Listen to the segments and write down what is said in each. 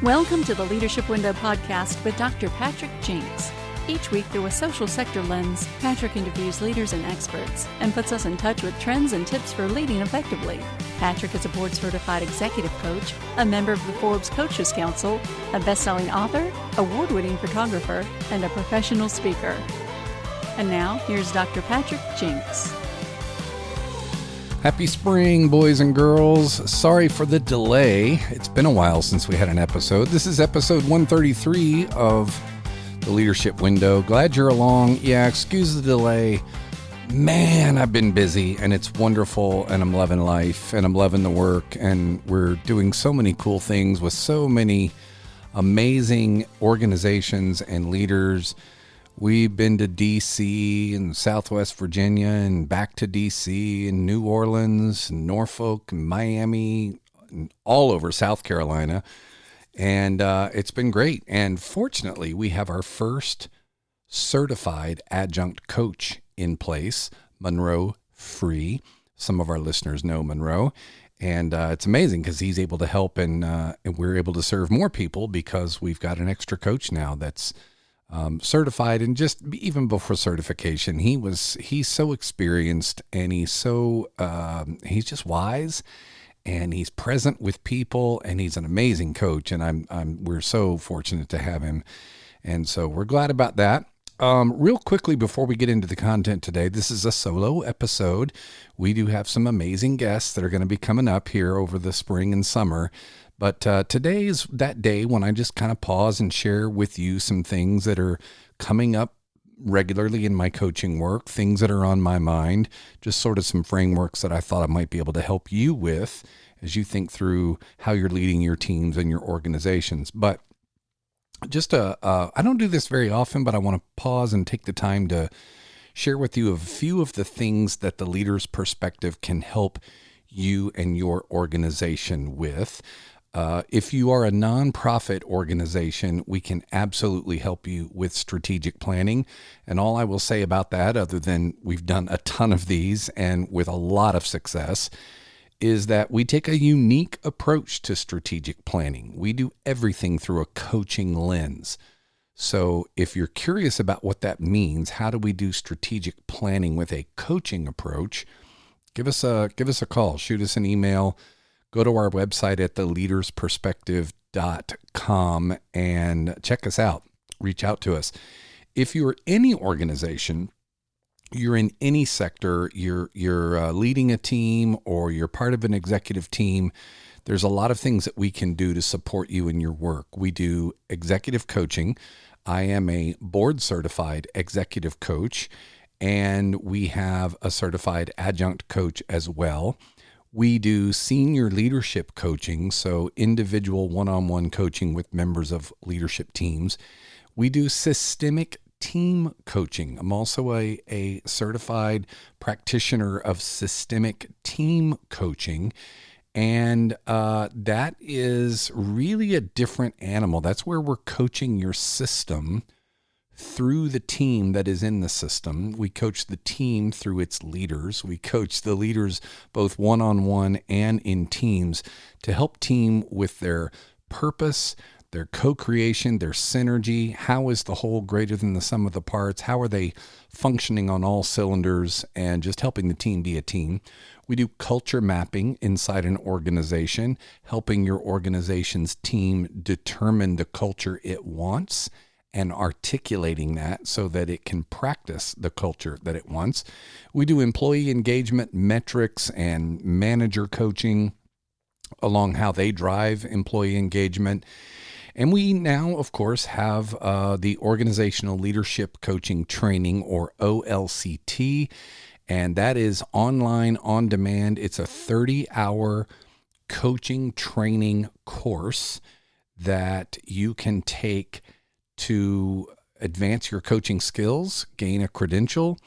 Welcome to the Leadership Window podcast with Dr. Patrick Jinks. Each week, through a social sector lens, Patrick interviews leaders and experts and puts us in touch with trends and tips for leading effectively. Patrick is a board-certified executive coach, a member of the Forbes Coaches Council, a best-selling author, award-winning photographer, and a professional speaker. And now, here's Dr. Patrick Jinks. Happy spring, boys and girls. Sorry for the delay. It's been a while since we had an episode. This is episode 133 of the Leadership Window. Glad you're along. Yeah, excuse the delay. Man, I've been busy and it's wonderful and I'm loving life and I'm loving the work and we're doing so many cool things with so many amazing organizations and leaders. We've been to D.C. and Southwest Virginia and back to D.C. and New Orleans and Norfolk and Miami and all over South Carolina. And it's been great. And fortunately, we have our first certified adjunct coach in place, Monroe Free. Some of our listeners know Monroe. And it's amazing because he's able to help and we're able to serve more people because we've got an extra coach now that's certified. And just even before certification, he's so experienced and he's just wise and he's present with people and he's an amazing coach. And we're so fortunate to have him. And so we're glad about that. Real quickly before we get into the content today, this is a solo episode. We do have some amazing guests that are going to be coming up here over the spring and summer. But today is that day when I just kind of pause and share with you some things that are coming up regularly in my coaching work, things that are on my mind, just sort of some frameworks that I thought I might be able to help you with as you think through how you're leading your teams and your organizations. But just I don't do this very often, but I want to pause and take the time to share with you a few of the things that the leader's perspective can help you and your organization with. If you are a nonprofit organization, we can absolutely help you with strategic planning. And all I will say about that, other than we've done a ton of these and with a lot of success, is that we take a unique approach to strategic planning. We do everything through a coaching lens. So if you're curious about what that means, how do we do strategic planning with a coaching approach? Give us a call, shoot us an email. Go to our website at theleadersperspective.com and check us out. Reach out to us. If you're any organization, you're in any sector, you're leading a team or you're part of an executive team, there's a lot of things that we can do to support you in your work. We do executive coaching. I am a board certified executive coach, and we have a certified adjunct coach as well. We do senior leadership coaching, so individual one-on-one coaching with members of leadership teams. We do systemic team coaching. I'm also a certified practitioner of systemic team coaching, and that is really a different animal. That's where we're coaching your system through the team that is in the system. We coach the team through its leaders. We coach the leaders both one-on-one and in teams to help team with their purpose, their co-creation, their synergy. How is the whole greater than the sum of the parts? How are they functioning on all cylinders and just helping the team be a team? We do culture mapping inside an organization, helping your organization's team determine the culture it wants and articulating that so that it can practice the culture that it wants. We do employee engagement metrics and manager coaching along how they drive employee engagement. And we now, of course, have the Organizational Leadership Coaching Training, or OLCT, and that is online, on demand. It's a 30-hour coaching training course that you can take to advance your coaching skills, gain a credential,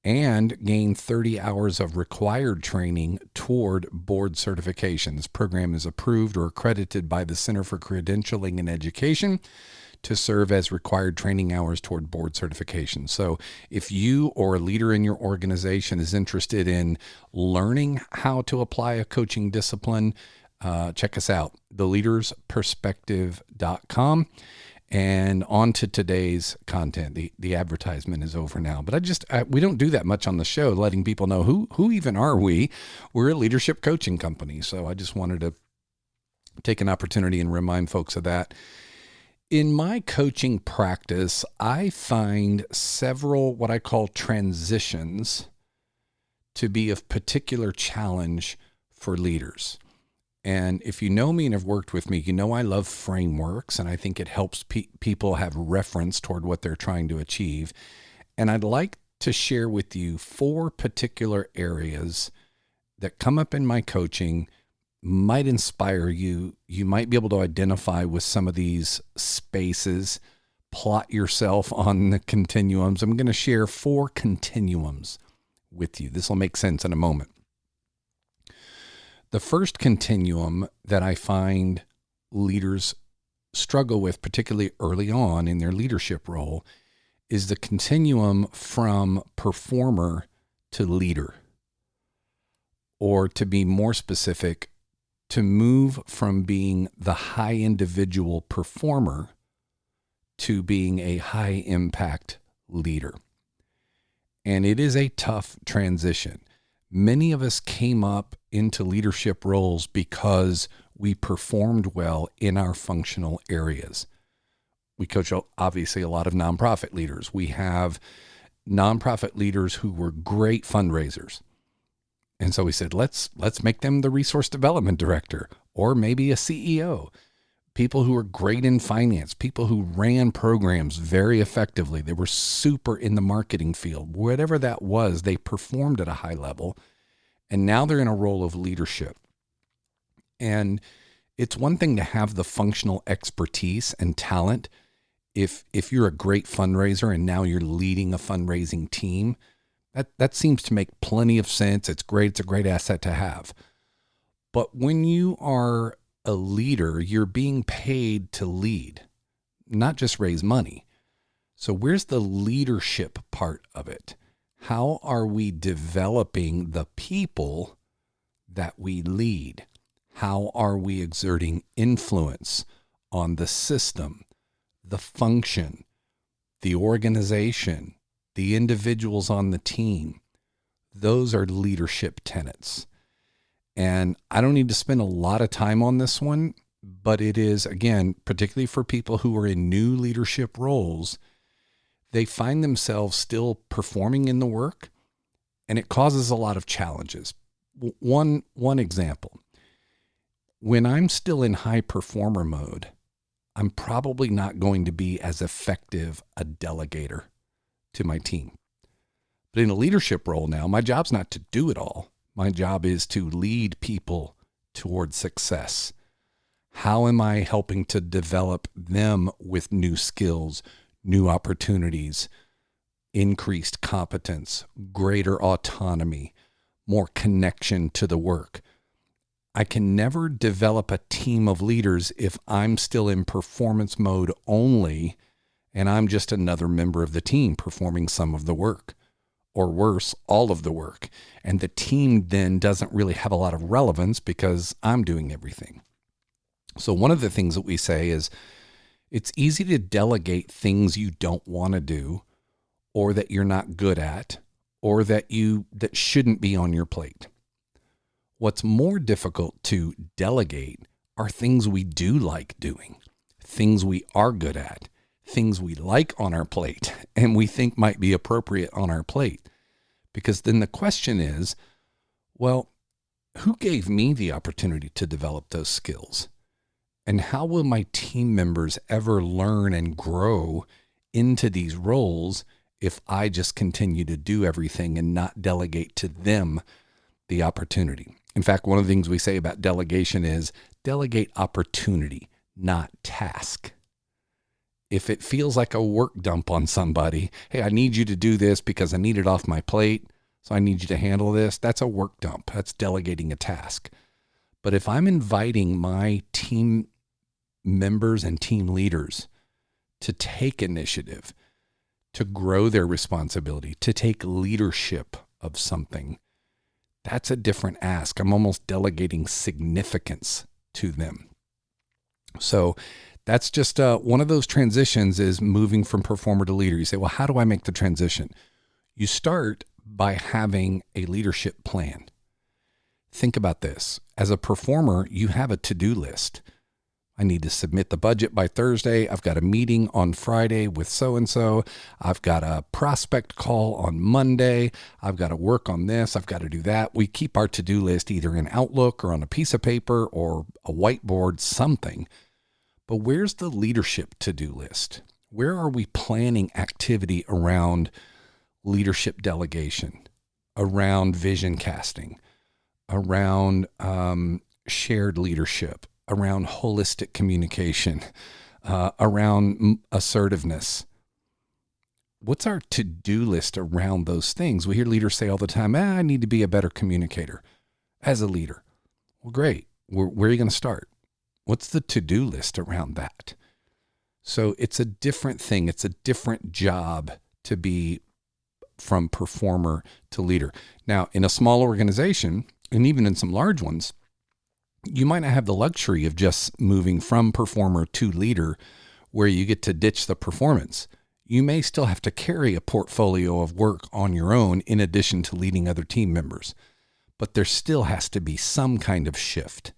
and gain 30 hours of required training toward board certification. This program is approved or accredited by the Center for Credentialing and Education to serve as required training hours toward board certification. So if you or a leader in your organization is interested in learning how to apply a coaching discipline, check us out, theleadersperspective.com. And on to today's content. The advertisement is over now, but we don't do that much on the show, letting people know who even are we. We're a leadership coaching company. So I just wanted to take an opportunity and remind folks of that. In my coaching practice, I find several what I call transitions to be of particular challenge for leaders. And if you know me and have worked with me, you know I love frameworks, and I think it helps people have reference toward what they're trying to achieve. And I'd like to share with you 4 particular areas that come up in my coaching, might inspire you. You might be able to identify with some of these spaces, plot yourself on the continuums. I'm going to share 4 continuums with you. This will make sense in a moment. The first continuum that I find leaders struggle with, particularly early on in their leadership role, is the continuum from performer to leader. Or to be more specific, to move from being the high individual performer to being a high impact leader. And it is a tough transition. Many of us came up into leadership roles because we performed well in our functional areas. We coach, obviously, a lot of nonprofit leaders. We have nonprofit leaders who were great fundraisers. And so we said, let's make them the resource development director, or maybe a CEO. People who were great in finance, people who ran programs very effectively. They were super in the marketing field. Whatever that was, they performed at a high level. And now they're in a role of leadership. And it's one thing to have the functional expertise and talent. If you're a great fundraiser and now you're leading a fundraising team, that seems to make plenty of sense. It's great. It's a great asset to have. But when you are a leader, you're being paid to lead, not just raise money. So where's the leadership part of it? How are we developing the people that we lead? How are we exerting influence on the system, the function, the organization, the individuals on the team? Those are leadership tenets. And I don't need to spend a lot of time on this one, but it is, again, particularly for people who are in new leadership roles, they find themselves still performing in the work, and it causes a lot of challenges. One example, when I'm still in high performer mode, I'm probably not going to be as effective a delegator to my team. But in a leadership role now, my job's not to do it all. My job is to lead people towards success. How am I helping to develop them with new skills, new opportunities, increased competence, greater autonomy, more connection to the work? I can never develop a team of leaders if I'm still in performance mode only, and I'm just another member of the team performing some of the work, or worse, all of the work. And the team then doesn't really have a lot of relevance because I'm doing everything. So one of the things that we say is it's easy to delegate things you don't want to do, or that you're not good at, or that shouldn't be on your plate. What's more difficult to delegate are things we do like doing, things we are good at, things we like on our plate and we think might be appropriate on our plate. Because then the question is, well, who gave me the opportunity to develop those skills? And how will my team members ever learn and grow into these roles if I just continue to do everything and not delegate to them the opportunity? In fact, one of the things we say about delegation is delegate opportunity, not task. If it feels like a work dump on somebody, hey, I need you to do this because I need it off my plate, so I need you to handle this, that's a work dump. That's delegating a task. But if I'm inviting my team members and team leaders to take initiative, to grow their responsibility, to take leadership of something, That's a different ask. I'm almost delegating significance to them. So that's just one of those transitions, is moving from performer to leader. You say, well, how do I make the transition? You start by having a leadership plan. Think about this. As a performer, you have a to-do list. I need to submit the budget by Thursday. I've got a meeting on Friday with so-and-so. I've got a prospect call on Monday. I've got to work on this. I've got to do that. We keep our to-do list either in Outlook or on a piece of paper or a whiteboard, something. But where's the leadership to-do list? Where are we planning activity around leadership delegation, around vision casting, around shared leadership, around holistic communication, around assertiveness? What's our to-do list around those things? We hear leaders say all the time, I need to be a better communicator as a leader. Well, great. Where are you going to start? What's the to-do list around that? So it's a different thing. It's a different job to be from performer to leader. Now, in a small organization, and even in some large ones, you might not have the luxury of just moving from performer to leader where you get to ditch the performance. You may still have to carry a portfolio of work on your own in addition to leading other team members. But there still has to be some kind of shift.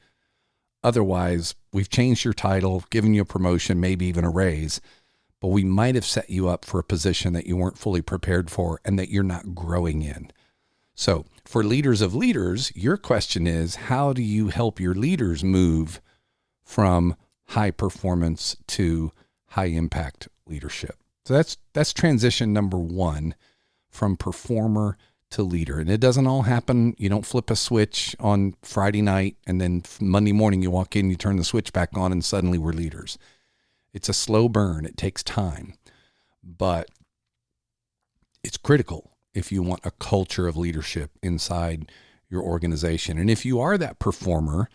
Otherwise, we've changed your title, given you a promotion, maybe even a raise, but we might have set you up for a position that you weren't fully prepared for and that you're not growing in. So for leaders of leaders, your question is, how do you help your leaders move from high performance to high impact leadership? So that's transition number one, from performer to leader. And it doesn't all happen. You don't flip a switch on Friday night and then Monday morning you walk in, you turn the switch back on and suddenly we're leaders. It's a slow burn. It takes time, but it's critical if you want a culture of leadership inside your organization. And if you are that performer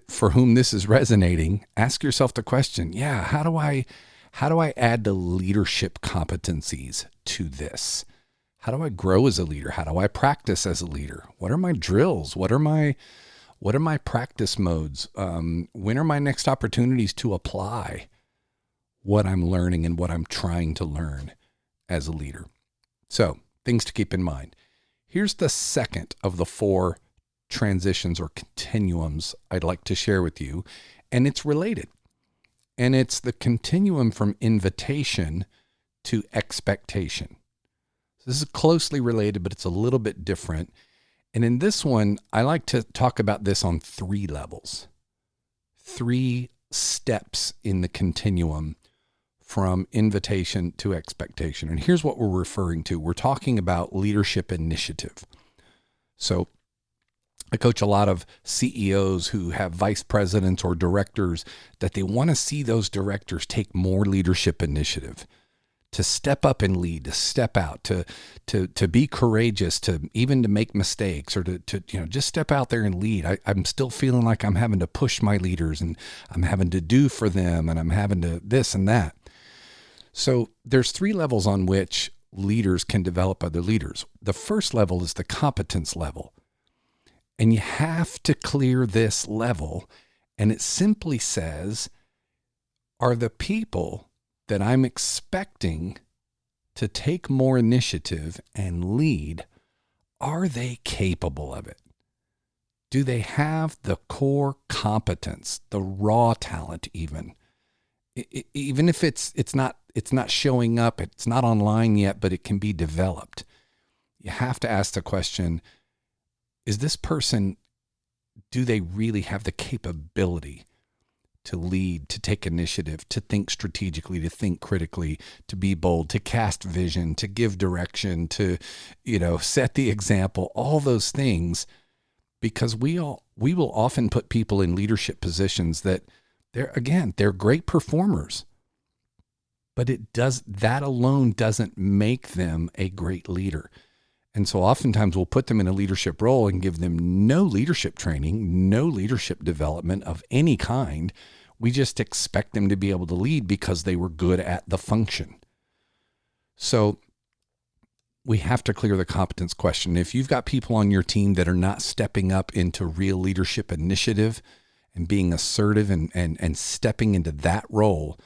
for whom this is resonating, ask yourself the question, how do I add the leadership competencies to this? How do I grow as a leader? How do I practice as a leader? What are my drills? What are my practice modes? When are my next opportunities to apply what I'm learning and what I'm trying to learn as a leader? So, things to keep in mind. Here's the second of the 4 transitions or continuums I'd like to share with you, and it's related. And it's the continuum from invitation to expectation. This is closely related, but it's a little bit different. And in this one, I like to talk about this on 3 levels, 3 steps in the continuum from invitation to expectation. And here's what we're referring to. We're talking about leadership initiative. So I coach a lot of CEOs who have vice presidents or directors that they want to see those directors take more leadership initiative, to step up and lead, to step out, to be courageous, to even to make mistakes, or to just step out there and lead. I'm still feeling like I'm having to push my leaders and I'm having to do for them and I'm having to this and that. So there's 3 levels on which leaders can develop other leaders. The first level is the competence level. And you have to clear this level. And it simply says, are the people that I'm expecting to take more initiative and lead, are they capable of it? Do they have the core competence, the raw talent even? Even if it's not showing up, it's not online yet, but it can be developed. You have to ask the question, is this person, do they really have the capability to lead, to take initiative, to think strategically, to think critically, to be bold, to cast vision, to give direction, to, set the example, all those things, because we will often put people in leadership positions that they're great performers, but that alone doesn't make them a great leader. And so oftentimes we'll put them in a leadership role and give them no leadership training, no leadership development of any kind. We just expect them to be able to lead because they were good at the function. So we have to clear the competence question. If you've got people on your team that are not stepping up into real leadership initiative and being assertive and stepping into that role,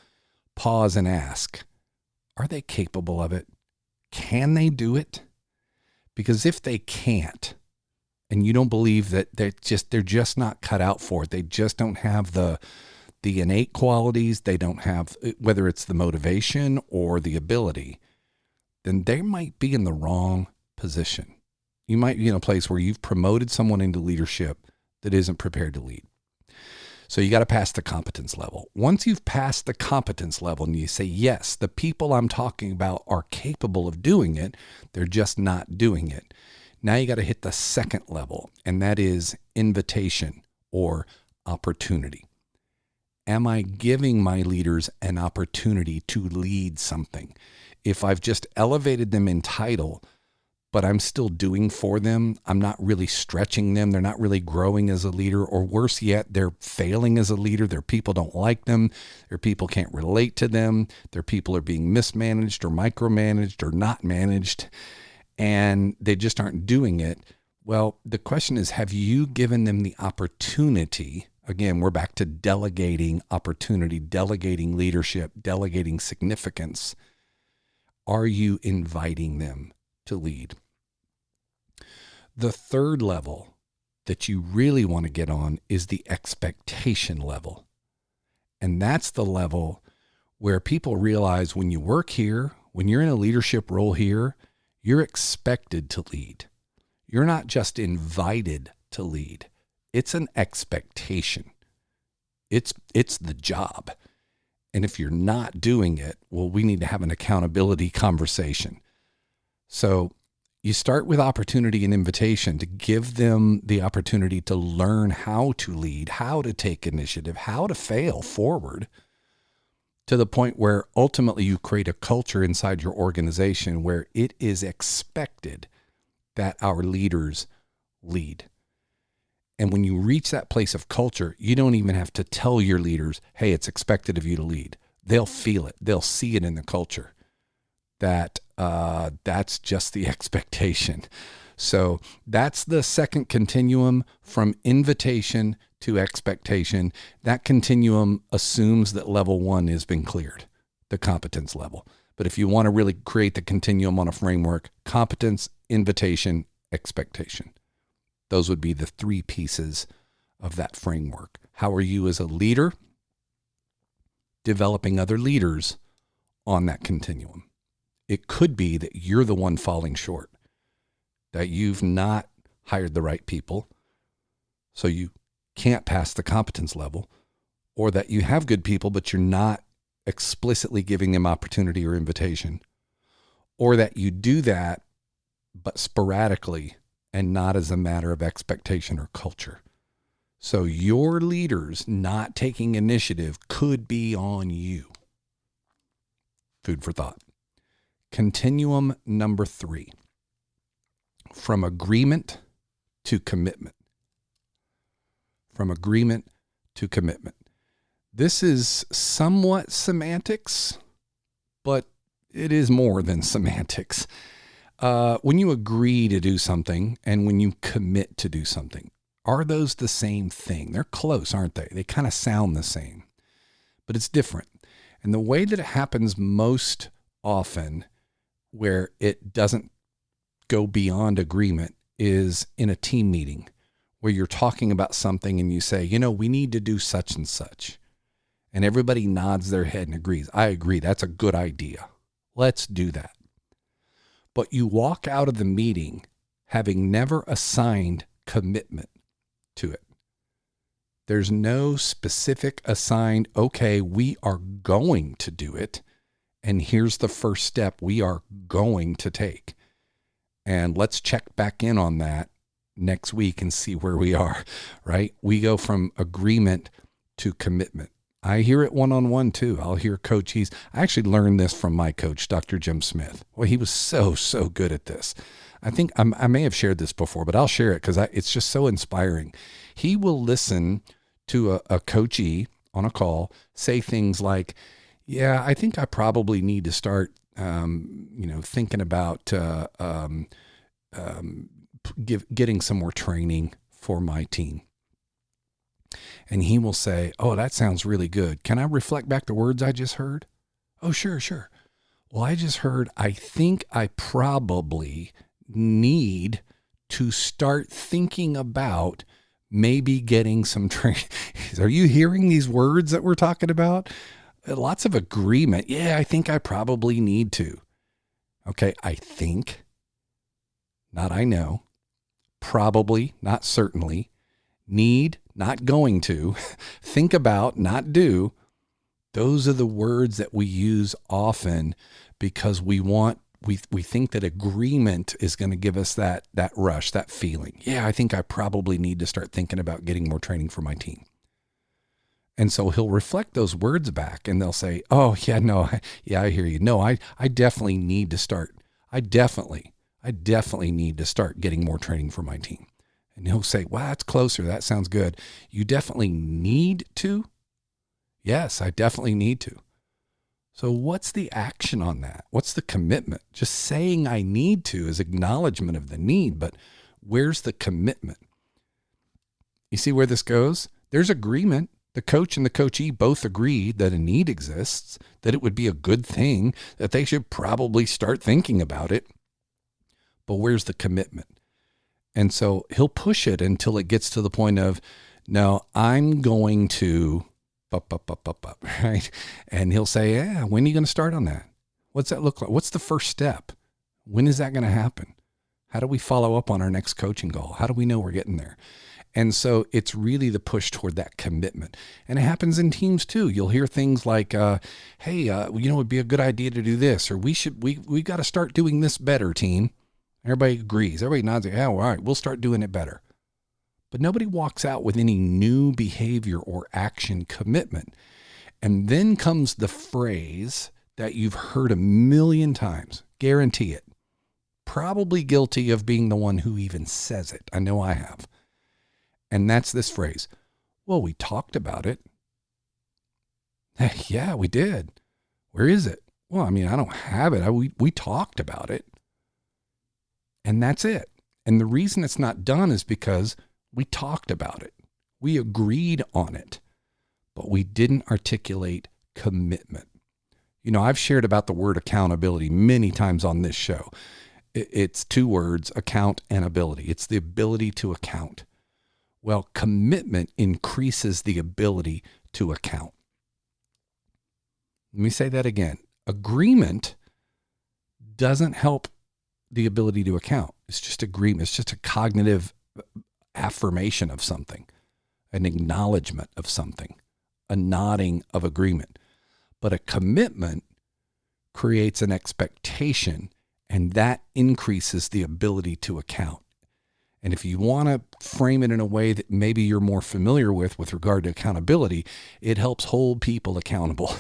pause and ask, are they capable of it? Can they do it? Because if they can't, and you don't believe that they're just not cut out for it, they just don't have the innate qualities, they don't have, whether it's the motivation or the ability, then they might be in the wrong position. You might be in a place where you've promoted someone into leadership that isn't prepared to lead. So you got to pass the competence level. Once you've passed the competence level and you say, yes, the people I'm talking about are capable of doing it, they're just not doing it. Now you got to hit the second level, and that is invitation or opportunity. Am I giving my leaders an opportunity to lead something? If I've just elevated them in title, but I'm still doing for them, I'm not really stretching them, they're not really growing as a leader, or worse yet, they're failing as a leader, their people don't like them, their people can't relate to them, their people are being mismanaged or micromanaged or not managed, and they just aren't doing it. Well, the question is, have you given them the opportunity? Again, we're back to delegating opportunity, delegating leadership, delegating significance. Are you inviting them to lead? The third level that you really want to get on is the expectation level. And that's the level where people realize when you work here, when you're in a leadership role here, you're expected to lead. You're not just invited to lead. It's an expectation. It's the job. And if you're not doing it, well, we need to have an accountability conversation. So you start with opportunity and invitation to give them the opportunity to learn how to lead, how to take initiative, how to fail forward, to the point where ultimately you create a culture inside your organization where it is expected that our leaders lead. And when you reach that place of culture, you don't even have to tell your leaders, hey, it's expected of you to lead. They'll feel it. They'll see it in the culture that that's just the expectation. So that's the second continuum, from invitation to expectation. That continuum assumes that level one has been cleared, the competence level. But if you want to really create the continuum on a framework, competence, invitation, expectation. Those would be the three pieces of that framework. How are you as a leader developing other leaders on that continuum? It could be that you're the one falling short, that you've not hired the right people, so you can't pass the competence level, or that you have good people, but you're not explicitly giving them opportunity or invitation, or that you do that, but sporadically and not as a matter of expectation or culture. So your leaders not taking initiative could be on you. Food for thought. Continuum number 3, from agreement to commitment. From agreement to commitment. This is somewhat semantics, but it is more than semantics. When you agree to do something and when you commit to do something, are those the same thing? They're close, aren't they? They kind of sound the same, but it's different. And the way that it happens most often, where it doesn't go beyond agreement, is in a team meeting where you're talking about something and you say, we need to do such and such. And everybody nods their head and agrees. I agree. That's a good idea. Let's do that. But you walk out of the meeting having never assigned commitment to it. There's no specific assigned, okay, we are going to do it, and here's the first step we are going to take. And let's check back in on that next week and see where we are, right? We go from agreement to commitment. I hear it one-on-one too. I'll hear coaches. I actually learned this from my coach, Dr. Jim Smith. Well, he was so good at this. I think I may have shared this before, but I'll share it because it's just so inspiring. He will listen to a coachee on a call say things like, yeah, I think I probably need to start thinking about getting some more training for my team. And he will say, oh, that sounds really good. Can I reflect back the words I just heard? Oh, sure. Well, I just heard, I think I probably need to start thinking about maybe getting some training. Are you hearing these words that we're talking about? Lots of agreement. Yeah, I think I probably need to. Okay, I think, not I know. Probably, not certainly. Need, not going to. Think about, not do. Those are the words that we use often because we think that agreement is going to give us that rush, that feeling. Yeah, I think I probably need to start thinking about getting more training for my team. And so he'll reflect those words back and they'll say, oh, yeah, no, yeah, I hear you. No, I definitely need to start. I definitely need to start getting more training for my team. And he'll say, wow, that's closer. That sounds good. You definitely need to? Yes, I definitely need to. So what's the action on that? What's the commitment? Just saying I need to is acknowledgement of the need, but where's the commitment? You see where this goes? There's agreement. The coach and the coachee both agree that a need exists, that it would be a good thing, that they should probably start thinking about it. But where's the commitment? And so he'll push it until it gets to the point of, no, I'm going to, right? And he'll say, yeah, when are you going to start on that? What's that look like? What's the first step? When is that going to happen? How do we follow up on our next coaching goal? How do we know we're getting there? And so it's really the push toward that commitment. And it happens in teams too. You'll hear things like, hey, it'd be a good idea to do this, or we got to start doing this better, team. Everybody agrees. Everybody nods. Yeah, all right, we'll start doing it better. But nobody walks out with any new behavior or action commitment. And then comes the phrase that you've heard a million times. Guarantee it. Probably guilty of being the one who even says it. I know I have. And that's this phrase. Well, we talked about it. Yeah, we did. Where is it? Well, I mean, I don't have it. We talked about it. And that's it. And the reason it's not done is because we talked about it. We agreed on it, but we didn't articulate commitment. I've shared about the word accountability many times on this show. It's two words, account and ability. It's the ability to account. Well, commitment increases the ability to account. Let me say that again. Agreement doesn't help the ability to account. It's just agreement. It's just a cognitive affirmation of something, an acknowledgement of something, a nodding of agreement. But a commitment creates an expectation, and that increases the ability to account. And if you want to frame it in a way that maybe you're more familiar with regard to accountability, it helps hold people accountable,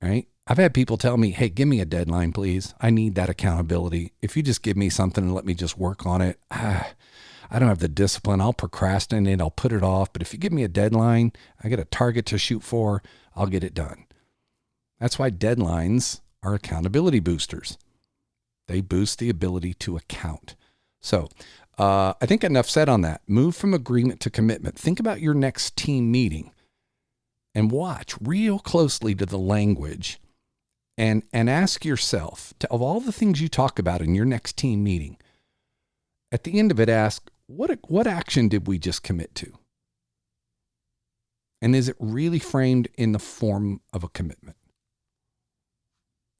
right? I've had people tell me, hey, give me a deadline, please. I need that accountability. If you just give me something and let me just work on it, I don't have the discipline. I'll procrastinate. I'll put it off. But if you give me a deadline, I get a target to shoot for, I'll get it done. That's why deadlines are accountability boosters. They boost the ability to account. So I think enough said on that. Move from agreement to commitment. Think about your next team meeting and watch real closely to the language and ask yourself, of all the things you talk about in your next team meeting, at the end of it, ask, what action did we just commit to? And is it really framed in the form of a commitment?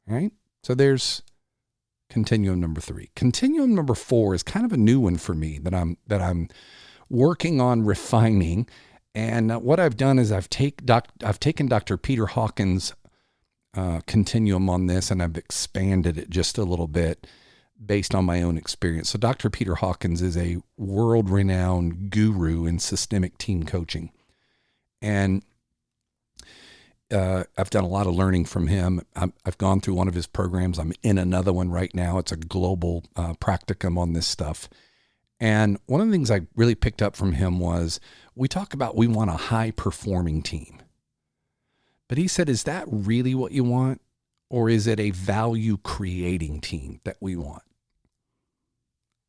All right? So there's continuum number 3. Continuum number 4 is kind of a new one for me that I'm working on refining. And what I've done is I've taken Dr. Peter Hawkins' continuum on this, and I've expanded it just a little bit based on my own experience. So Dr. Peter Hawkins is a world-renowned guru in systemic team coaching. And I've done a lot of learning from him. I've gone through one of his programs. I'm in another one right now. It's a global practicum on this stuff. And one of the things I really picked up from him was we talk about we want a high-performing team. But he said, is that really what you want? or is it a value creating team that we want?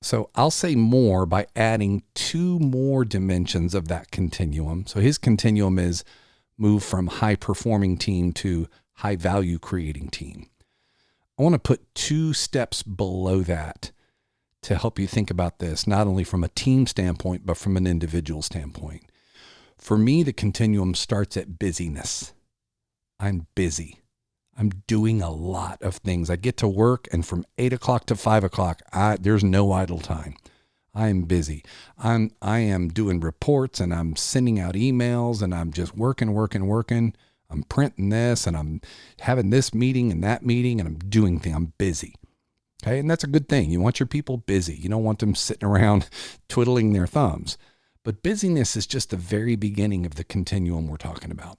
So I'll say more by adding 2 more dimensions of that continuum. So his continuum is move from high performing team to high value creating team. I want to put 2 steps below that to help you think about this, not only from a team standpoint, but from an individual standpoint. For me, the continuum starts at busyness. I'm busy. I'm doing a lot of things. I get to work, and from 8 o'clock to 5 o'clock, there's no idle time. I am busy. I am doing reports, and I'm sending out emails, and I'm just working. I'm printing this, and I'm having this meeting and that meeting, and I'm doing things. I'm busy. Okay, and that's a good thing. You want your people busy. You don't want them sitting around twiddling their thumbs. But busyness is just the very beginning of the continuum we're talking about.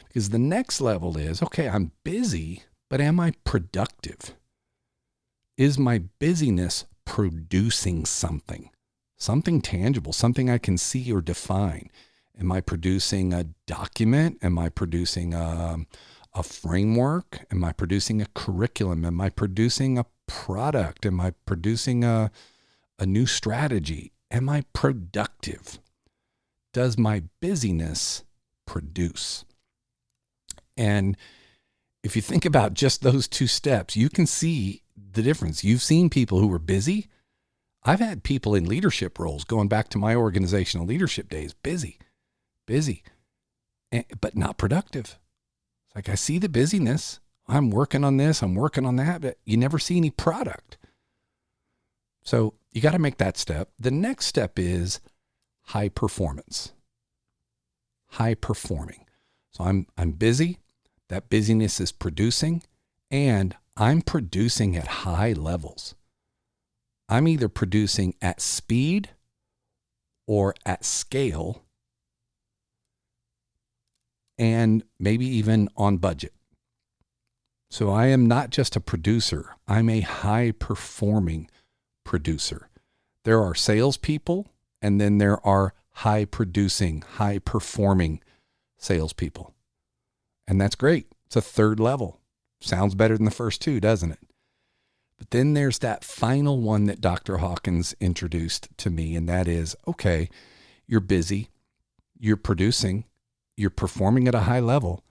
Because the next level is, okay, I'm busy, but am I productive? Is my busyness producing something tangible, something I can see or define? Am I producing a document? Am I producing a framework? Am I producing a curriculum? Am I producing a product? Am I producing a new strategy? Am I productive? Does my busyness produce? And if you think about just those 2 steps, you can see the difference. You've seen people who were busy. I've had people in leadership roles going back to my organizational leadership days, busy, but not productive. It's like, I see the busyness. I'm working on this. I'm working on that, but you never see any product. So you got to make that step. The next step is high performance, high performing. So I'm busy. That busyness is producing, and I'm producing at high levels. I'm either producing at speed or at scale, and maybe even on budget. So I am not just a producer. I'm a high performing producer. There are salespeople, and then there are high producing, high performing salespeople. And that's great. It's a 3rd level. Sounds better than the first 2, doesn't it? But then there's that final one that Dr. Hawkins introduced to me, and that is, okay, you're busy, you're producing, you're performing at a high level.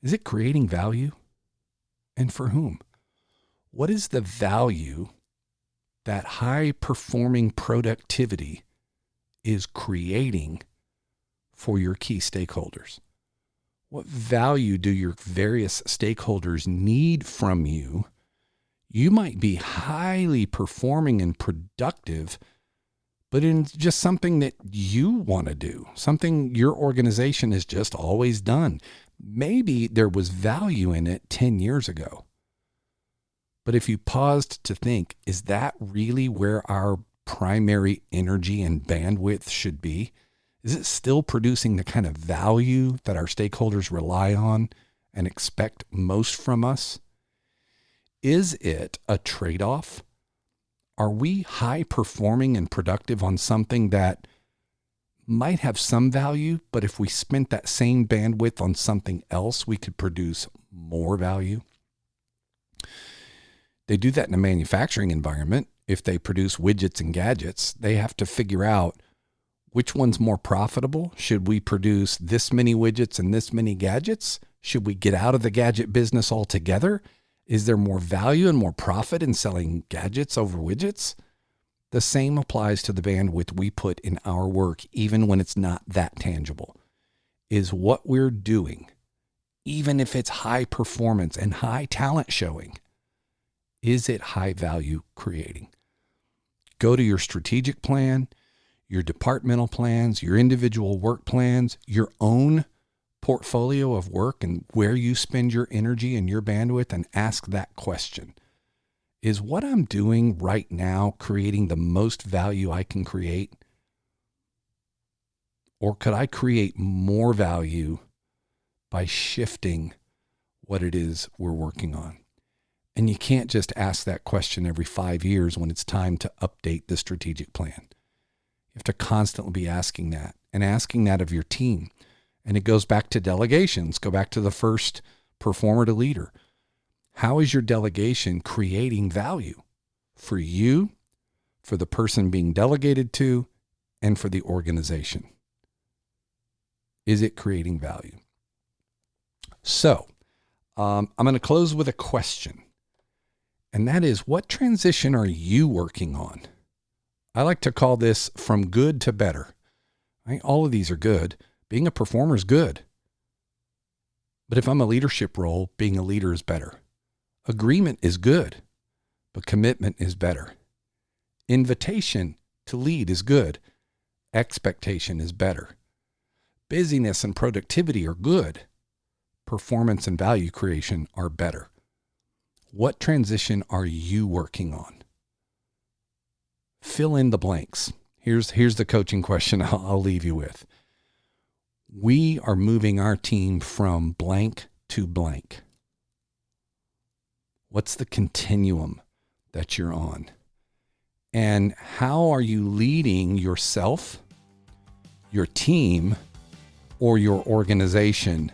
Is it creating value? And for whom? What is the value that high performing productivity is creating for your key stakeholders? What value do your various stakeholders need from you? You might be highly performing and productive, but in just something that you want to do, something your organization has just always done. Maybe there was value in it 10 years ago. But if you paused to think, is that really where our primary energy and bandwidth should be? Is it still producing the kind of value that our stakeholders rely on and expect most from us? Is it a trade-off? Are we high performing and productive on something that might have some value, but if we spent that same bandwidth on something else, we could produce more value? They do that in a manufacturing environment. If they produce widgets and gadgets, they have to figure out which one's more profitable. Should we produce this many widgets and this many gadgets? Should we get out of the gadget business altogether? Is there more value and more profit in selling gadgets over widgets? The same applies to the bandwidth we put in our work, even when it's not that tangible. Is what we're doing, even if it's high performance and high talent showing, is it high value creating? Go to your strategic plan, your departmental plans, your individual work plans, your own portfolio of work and where you spend your energy and your bandwidth, and ask that question. Is what I'm doing right now creating the most value I can create? Or could I create more value by shifting what it is we're working on? And you can't just ask that question every 5 years when it's time to update the strategic plan. You have to constantly be asking that, and asking that of your team. And it goes back to delegations. Go back to the first performer to leader. How is your delegation creating value for you, for the person being delegated to, and for the organization? Is it creating value? So, I'm going to close with a question. And that is, what transition are you working on? I like to call this from good to better. Right? All of these are good. Being a performer is good. But if I'm a leadership role, being a leader is better. Agreement is good, but commitment is better. Invitation to lead is good. Expectation is better. Busyness and productivity are good. Performance and value creation are better. What transition are you working on? Fill in the blanks. Here's the coaching question I'll leave you with. We are moving our team from blank to blank. What's the continuum that you're on? And how are you leading yourself, your team, or your organization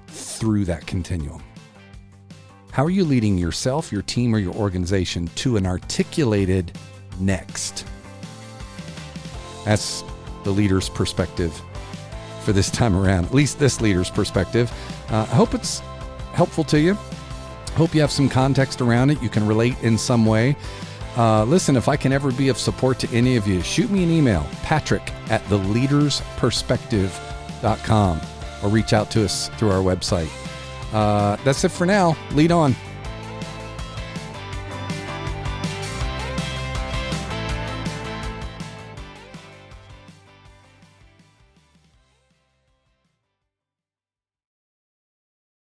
through that continuum? How are you leading yourself, your team, or your organization to an articulated next? That's the leader's perspective for this time around, at least this leader's perspective. I hope it's helpful to you. Hope you have some context around it. You can relate in some way. Listen, if I can ever be of support to any of you, shoot me an email, patrick@theleadersperspective.com, or reach out to us through our website. That's it for now. Lead on.